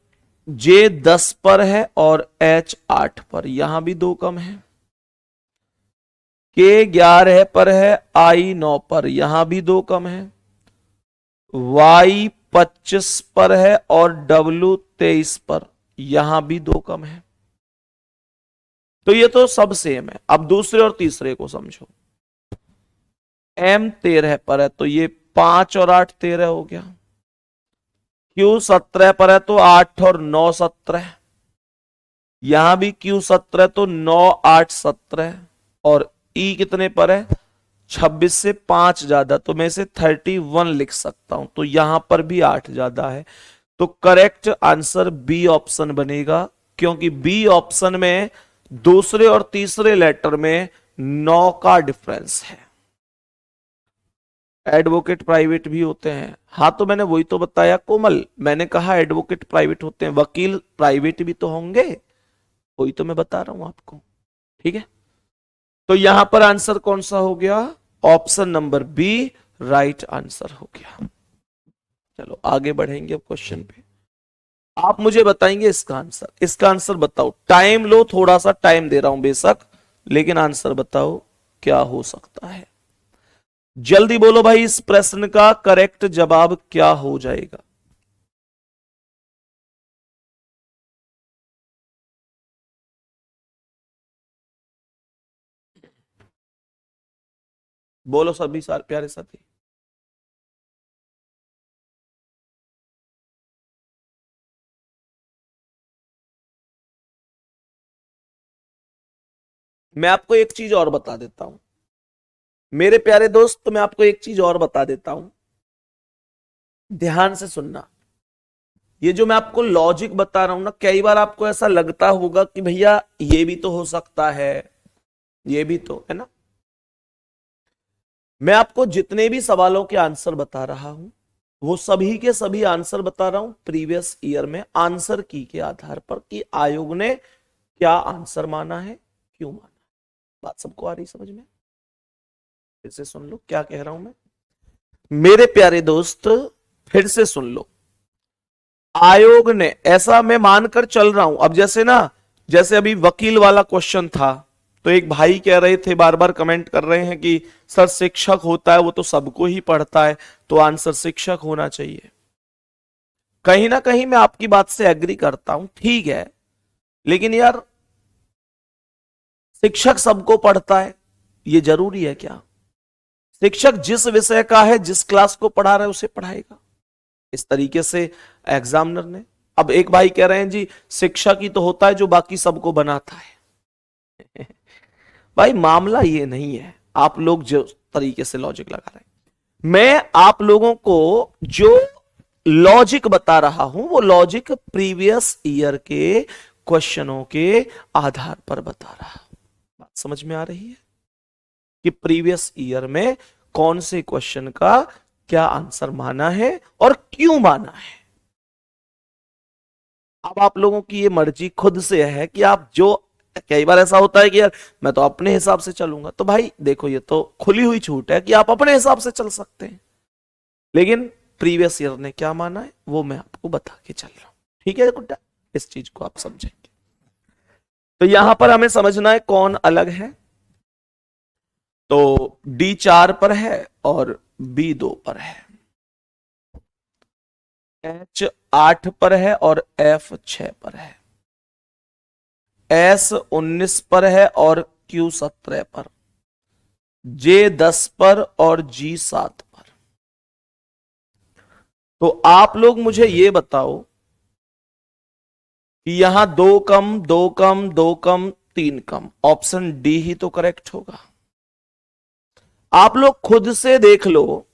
जे 10 पर है और एच 8 पर, यहां भी 2 कम है। के 11 पर है, आई 9 पर, यहां भी 2 कम है। वाई 25 पर है और डब्ल्यू 23 पर, यहां भी 2 कम है। तो ये तो सब सेम है। अब दूसरे और तीसरे को समझो। एम 13 पर है तो ये 5 और 8 13 हो गया। क्यू 17 पर है तो 8 और 9 17। यहां भी क्यू 17 तो 9 8 17। और ई कितने पर है, 26 से 5 ज्यादा, तो मैं इसे 31 लिख सकता हूं, तो यहां पर भी 8 ज्यादा है। तो करेक्ट आंसर बी ऑप्शन बनेगा, क्योंकि बी ऑप्शन में दूसरे और तीसरे लेटर में 9 का डिफरेंस है। एडवोकेट प्राइवेट भी होते हैं, हाँ तो मैंने वही तो बताया कोमल, मैंने कहा एडवोकेट प्राइवेट होते हैं, वकील प्राइवेट भी तो होंगे, वही तो मैं बता रहा हूं आपको, ठीक है। तो यहां पर आंसर कौन सा हो गया, option number B right answer हो गया। चलो आगे बढ़ेंगे अब क्वेश्चन पे। आप मुझे बताएंगे इसका आंसर, इसका आंसर बताओ, टाइम लो, थोड़ा सा टाइम दे रहा हूं बेशक, लेकिन आंसर बताओ क्या हो सकता है। जल्दी बोलो भाई, इस प्रश्न का करेक्ट जवाब क्या हो जाएगा। बोलो सभी सारे प्यारे साथी। मैं आपको एक चीज और बता देता हूं मेरे प्यारे दोस्त, तो मैं आपको एक चीज और बता देता हूं, ध्यान से सुनना। ये जो मैं आपको लॉजिक बता रहा हूं ना, कई बार आपको ऐसा लगता होगा कि भैया ये भी तो हो सकता है, ये भी तो है ना। मैं आपको जितने भी सवालों के आंसर बता रहा हूं, वो सभी के सभी आंसर बता रहा हूं प्रीवियस ईयर में आंसर की के आधार पर, कि आयोग ने क्या आंसर माना है, क्यों माना। बात सबको आ रही समझ में, फिर से सुन लो क्या कह रहा हूं मैं। मेरे प्यारे दोस्त फिर से सुन लो, आयोग ने, ऐसा मैं मानकर चल रहा हूं, अब जैसे ना, जैसे अभी वकील वाला क्वेश्चन था, तो एक भाई कह रहे थे, बार बार कमेंट कर रहे हैं कि सर शिक्षक होता है वो तो सबको ही पढ़ता है, तो आंसर शिक्षक होना चाहिए। कहीं ना कहीं मैं आपकी बात से एग्री करता हूं, ठीक है, लेकिन यार शिक्षक सबको पढ़ता है, ये जरूरी है क्या। शिक्षक जिस विषय का है, जिस क्लास को पढ़ा रहा है उसे पढ़ाएगा, इस तरीके से एग्जामिनर ने। अब एक भाई कह रहे हैं जी शिक्षक ही तो होता है जो बाकी सबको बनाता है। भाई मामला ये नहीं है, आप लोग जो तरीके से लॉजिक लगा रहे हैं, मैं आप लोगों को जो लॉजिक बता रहा हूं वो लॉजिक प्रीवियस ईयर के क्वेश्चनों के आधार पर बता रहा हूं। बात समझ में आ रही है कि प्रीवियस ईयर में कौन से क्वेश्चन का क्या आंसर माना है और क्यों माना है। अब आप लोगों की ये मर्जी खुद से है कि आप जो, कई बार ऐसा होता है कि यार मैं तो अपने हिसाब से चलूंगा, तो भाई देखो ये तो खुली हुई छूट है कि आप अपने हिसाब से चल सकते हैं, लेकिन प्रीवियस ईयर ने क्या माना है वो मैं आपको बता के चल रहा हूं, ठीक है गुड्डा, इस चीज को आप समझेंगे। तो यहां पर हमें समझना है कौन अलग है। तो डी 4 पर है और बी 2 पर है, एच 8 पर है और एफ 6 पर है, एस 19 पर है और क्यू 17 पर, J10 पर और G7 पर। तो आप लोग मुझे ये बताओ कि यहां 2 कम 2 कम 2 कम 3 कम, ऑप्शन डी ही तो करेक्ट होगा। आप लोग खुद से देख लो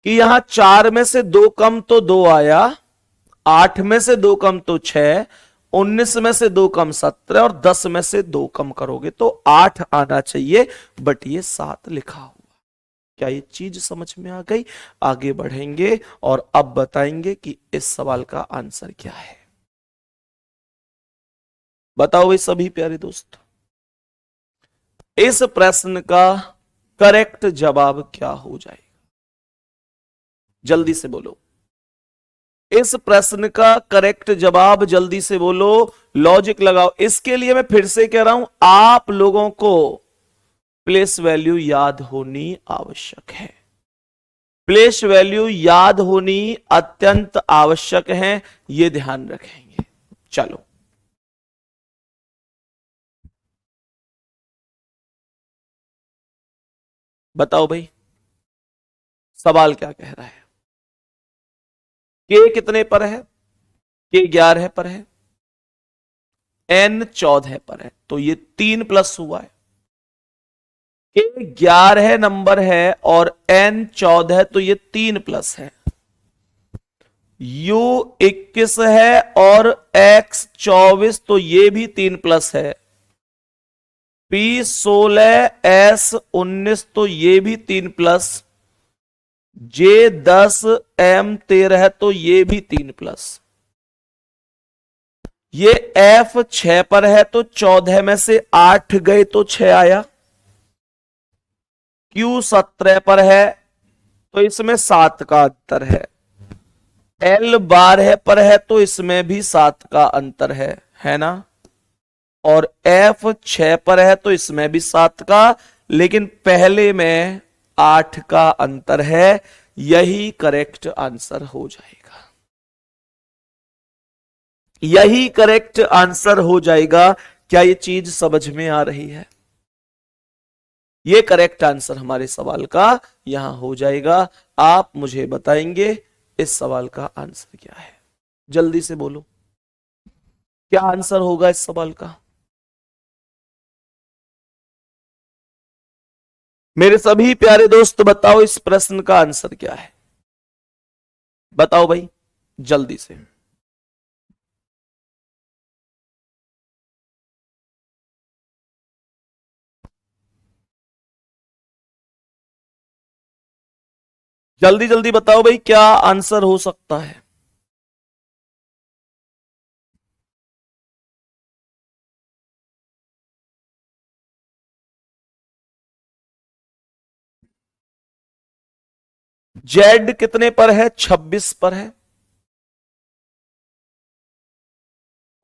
कि यहां 4 में से 2 कम तो 2 आया, 8 में से 2 कम तो 6, 19 में से 2 कम 17 और 10 में से 2 कम करोगे तो 8 आना चाहिए, बट ये 7 लिखा हुआ। क्या ये चीज समझ में आ गई? आगे बढ़ेंगे और अब बताएंगे कि इस सवाल का आंसर क्या है। बताओ भाई सभी प्यारे दोस्त, इस प्रश्न का करेक्ट जवाब क्या हो जाएगा? जल्दी से बोलो, इस प्रश्न का करेक्ट जवाब जल्दी से बोलो, लॉजिक लगाओ। इसके लिए मैं फिर से कह रहा हूं, आप लोगों को प्लेस वैल्यू याद होनी आवश्यक है। प्लेस वैल्यू याद होनी अत्यंत आवश्यक है, यह ध्यान रखेंगे। चलो बताओ भाई, सवाल क्या कह रहा है? के कितने पर है? के 11 पर है, एन 14 पर है, तो ये 3 प्लस हुआ है। के 11 नंबर है और एन 14, तो ये 3 प्लस है। यू 21 है और एक्स 24, तो ये भी 3 प्लस है। पी 16, एस 19, तो ये भी 3 प्लस। जे 10, एम 13 है, तो ये भी 3 प्लस। ये एफ 6 पर है, तो 14 में से 8 गए तो 6 आया। क्यू 17 पर है, तो इसमें 7 का अंतर है। एल 12 पर है, तो इसमें भी 7 का अंतर है ना? और एफ 6 पर है, तो इसमें भी 7 का, लेकिन पहले में 8 का अंतर है। यही करेक्ट आंसर हो जाएगा, यही करेक्ट आंसर हो जाएगा। क्या ये चीज समझ में आ रही है? ये करेक्ट आंसर हमारे सवाल का यहां हो जाएगा। आप मुझे बताएंगे इस सवाल का आंसर क्या है? जल्दी से बोलो, क्या आंसर होगा इस सवाल का? मेरे सभी प्यारे दोस्त बताओ, इस प्रश्न का आंसर क्या है? बताओ भाई जल्दी से। जल्दी जल्दी बताओ भाई, क्या आंसर हो सकता है? जेड कितने पर है? 26 पर है।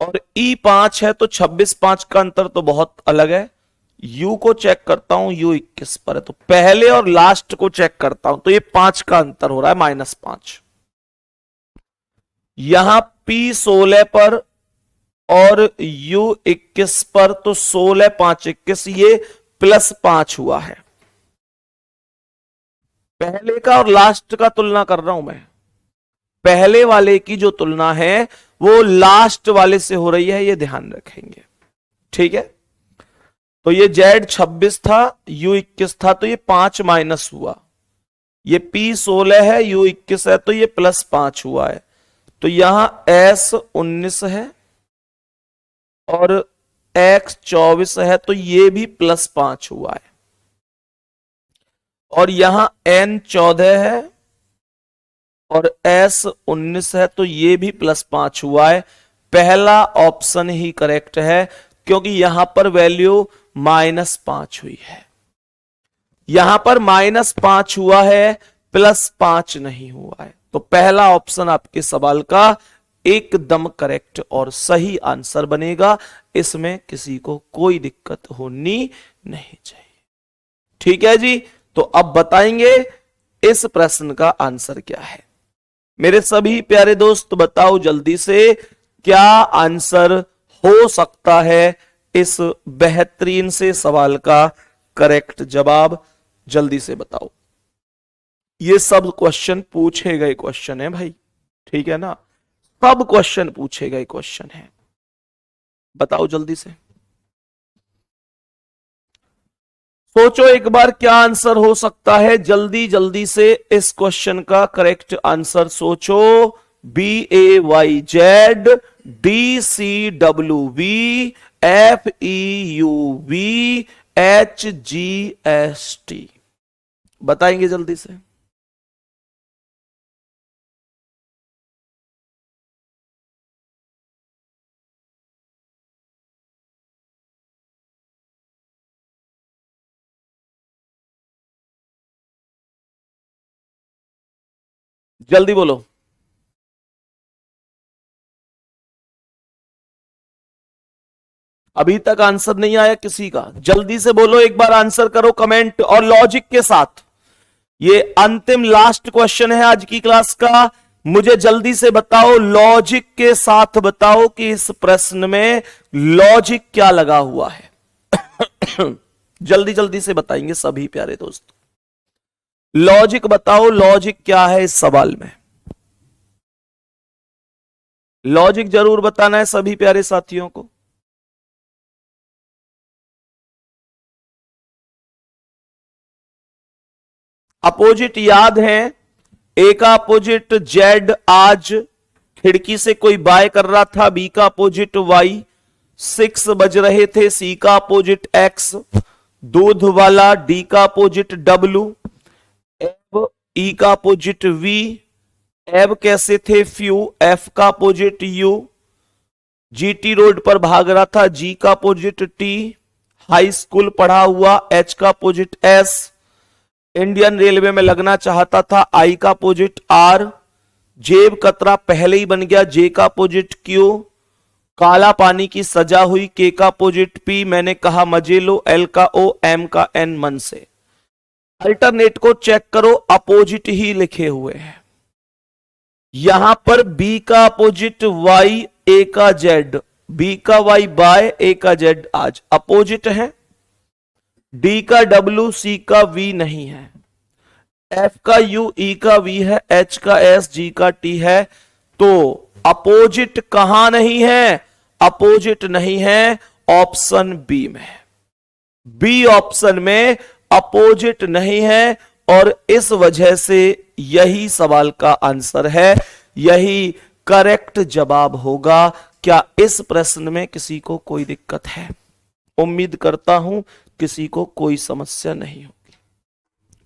और ई 5 है, तो 26 5 का अंतर तो बहुत अलग है। यू को चेक करता हूं, यू 21 पर है, तो पहले और लास्ट को चेक करता हूं, तो ये 5 का अंतर हो रहा है, -5। यहां पी 16 पर और यू 21 पर, तो 16 5 21, ये +5 हुआ है। पहले का और लास्ट का तुलना कर रहा हूं मैं। पहले वाले की जो तुलना है वो लास्ट वाले से हो रही है, ये ध्यान रखेंगे, ठीक है? तो ये जेड 26 था, यू 21 था, तो ये 5 माइनस हुआ। ये पी 16 है, यू 21 है, तो ये +5 हुआ है। तो यहां एस 19 है और एक्स 24 है, तो ये भी +5 हुआ है। और यहां एन 14 है और एस 19 है, तो ये भी +5 हुआ है। पहला ऑप्शन ही करेक्ट है, क्योंकि यहां पर वैल्यू -5 हुई है। यहां पर -5 हुआ है, +5 नहीं हुआ है। तो पहला ऑप्शन आपके सवाल का एकदम करेक्ट और सही आंसर बनेगा। इसमें किसी को कोई दिक्कत होनी नहीं चाहिए, ठीक है जी? तो अब बताएंगे इस प्रश्न का आंसर क्या है। मेरे सभी प्यारे दोस्त बताओ जल्दी से, क्या आंसर हो सकता है इस बेहतरीन से सवाल का? करेक्ट जवाब जल्दी से बताओ। ये सब क्वेश्चन पूछे गए क्वेश्चन है भाई, ठीक है ना, सब क्वेश्चन पूछे गए क्वेश्चन है। बताओ जल्दी से, सोचो एक बार क्या आंसर हो सकता है, जल्दी जल्दी से इस क्वेश्चन का करेक्ट आंसर सोचो। BAYZ DCWV FEUV HGST, बताएंगे जल्दी से। जल्दी बोलो। अभी तक आंसर नहीं आया किसी का, जल्दी से बोलो, एक बार आंसर करो कमेंट और लॉजिक के साथ। ये अंतिम लास्ट क्वेश्चन है आज की क्लास का। मुझे जल्दी से बताओ, लॉजिक के साथ बताओ कि इस प्रश्न में लॉजिक क्या लगा हुआ है। जल्दी जल्दी से बताएंगे सभी प्यारे दोस्त, लॉजिक बताओ, लॉजिक क्या है इस सवाल में। लॉजिक जरूर बताना है सभी प्यारे साथियों को। अपोजिट याद है, ए का अपोजिट जेड, आज खिड़की से कोई बाय कर रहा था, बी का अपोजिट वाई, 6 बज रहे थे, सी का अपोजिट एक्स, दूध वाला, डी का अपोजिट डब्लू, एफ ई का अपोजिट वी, एब कैसे थे फ्यू, एफ का अपोजिट यू, जीटी रोड पर भाग रहा था, जी का अपोजिट टी, हाई स्कूल पढ़ा हुआ, एच का अपोजिट एस, इंडियन रेलवे में लगना चाहता था, आई का अपोजिट आर, जेब कतरा पहले ही बन गया, जे का अपोजिट क्यू, काला पानी की सजा हुई, के का अपोजिट पी, मैंने कहा मजे लो, एल का ओ, एम का एन, मन से। अल्टरनेट को चेक करो, अपोजिट ही लिखे हुए हैं। यहां पर बी का अपोजिट वाई, ए का जेड, बी का वाई बाय, ए का जेड आज अपोजिट है, डी का डब्ल्यू, सी का वी नहीं है, एफ का यू, ई का वी है, एच का एस, जी का टी है। तो अपोजिट कहां नहीं है, अपोजिट नहीं है ऑप्शन बी में, बी ऑप्शन में अपोजिट नहीं है, और इस वजह से यही सवाल का आंसर है, यही करेक्ट जवाब होगा। क्या इस प्रश्न में किसी को कोई दिक्कत है? उम्मीद करता हूं किसी को कोई समस्या नहीं होगी।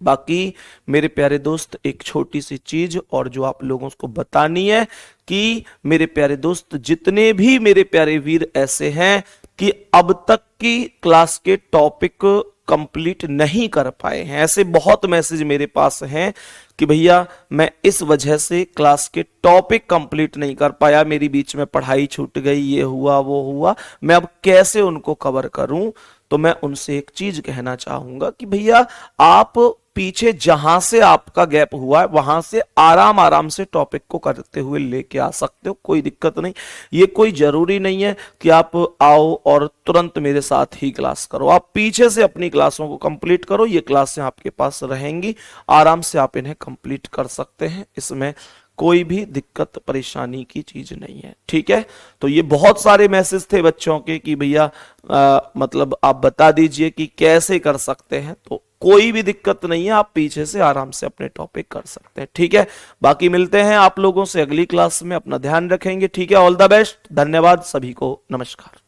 बाकी मेरे प्यारे दोस्त, एक छोटी सी चीज और जो आप लोगों को बतानी है कि मेरे प्यारे दोस्त, जितने भी मेरे प्यारे वीर ऐसे हैं कि अब तक की क्लास के टॉपिक कंप्लीट नहीं कर पाए हैं, ऐसे बहुत मैसेज मेरे पास हैं कि भैया मैं इस वजह से क्लास के टॉपिक कंप्लीट नहीं कर पाया, मेरी बीच में पढ़ाई छूट गई, ये हुआ वो हुआ, मैं अब कैसे उनको कवर करूं। तो मैं उनसे एक चीज कहना चाहूंगा कि भैया आप पीछे जहां से आपका गैप हुआ है वहां से आराम आराम से टॉपिक को करते हुए लेके आ सकते हो, कोई दिक्कत नहीं। ये कोई जरूरी नहीं है कि आप आओ और तुरंत मेरे साथ ही क्लास करो, आप पीछे से अपनी क्लासों को कंप्लीट करो, ये क्लासें आपके पास रहेंगी, आराम से आप इन्हें कंप्लीट कर सकते हैं, इसमें कोई भी दिक्कत परेशानी की चीज नहीं है, ठीक है। तो ये बहुत सारे मैसेज थे बच्चों के कि भैया मतलब आप बता दीजिए कि कैसे कर सकते हैं, तो कोई भी दिक्कत नहीं है, आप पीछे से आराम से अपने टॉपिक कर सकते हैं, ठीक है। बाकी मिलते हैं आप लोगों से अगली क्लास में, अपना ध्यान रखेंगे, ठीक है। ऑल द बेस्ट, धन्यवाद सभी को, नमस्कार।